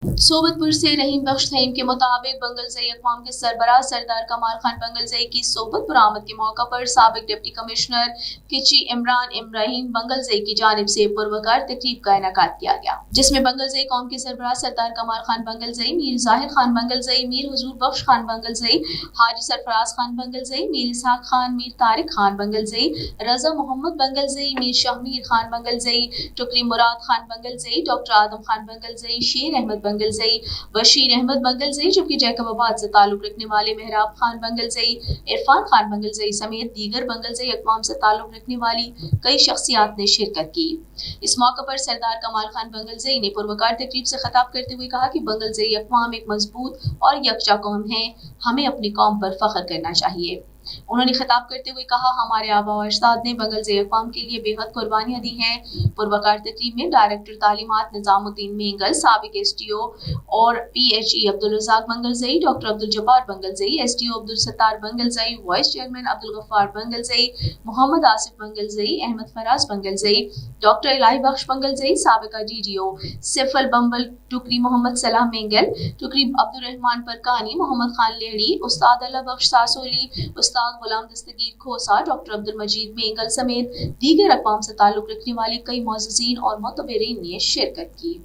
सोबतपुर से रहीम बख्श थईम के मुताबिक बंगलजई अक़वाम के सरबराह सरदार कमाल खान बंगलजई की सोबतपुर आमद के मौका पर साबिक डिप्टी कमिश्नर किची इमरान इब्राहिम बंगलजई की जानिब से पुरवकार तकरीब का इनेकाद किया गया, जिसमें बंगलजई कौम के सरबराह सरदार कमाल खान बंगलजई, मीर जाहिर खान बंगलजई, मीर हुजूर बख्श खान बंगलजई, हाजी सरफराज खान बंगलजई, मीर इसहाक खान, मीर तारिक खान बंगलजई, रजा मोहम्मद बंगलजई, मीर शहमीर खान बंगलजई, टुकरी मुराद खान बंगलजई, डॉक्टर आदम खान बंगलजई, शेर अहमद बंगलजई, बशीर अहमद बंगलजई, जबकि जैकबाबाद से ताल्लुक रखने वाले मेहराब खान बंगलजई, इरफान खान बंगलजई समेत दीगर बंगलजई अक़वाम से ताल्लुक रखने वाली कई शख्सियात ने शिरकत की। इस मौके पर सरदार कमाल खान बंगलजई ने पुरवकार तकरीब से खिताब करते हुए कहा कि बंगलजई अक़वाम एक मजबूत और यकजा कौम है, हमें अपनी कौम पर फख्र करना चाहिए। उन्होंने खिताब करते हुए कहा, हमारे आबा व अजदाद ने बंगलजई अक़वाम के लिए बेहद कुर्बानियाँ दी हैं। पुरवकार तकरीब में डायरेक्टर तालीमात निज़ामुद्दीन मेंगल, साबिक SDO और PHE Abdul Razzaq Bangalzai, doctor Abdul Jabbar Bangalzai, SDO Abdul Sattar Bangalzai, vice chairman Abdul Ghaffar Bangalzai, Mohammad Asif Bangalzai, Ahmed Faraz Bangalzai, doctor Ilahi Bakhsh Bangalzai, साबिका DDO सिफल बम्बल टुकरी मोहम्मद सलाह मेंगल, टुकरी अब्दुल रहमान परकानी, मोहम्मद खान लेहड़ी, उस्ताद अल्लाह बख्श सासोली, उस्ताद गुलाम दस्तगीर खोसा, डॉक्टर अब्दुल मजीद मेंगल समेत दीगर अक़वाम से ताल्लुक रखने वाले कई मुअज़्ज़िज़ीन और मुअतबरीन ने शिरकत की।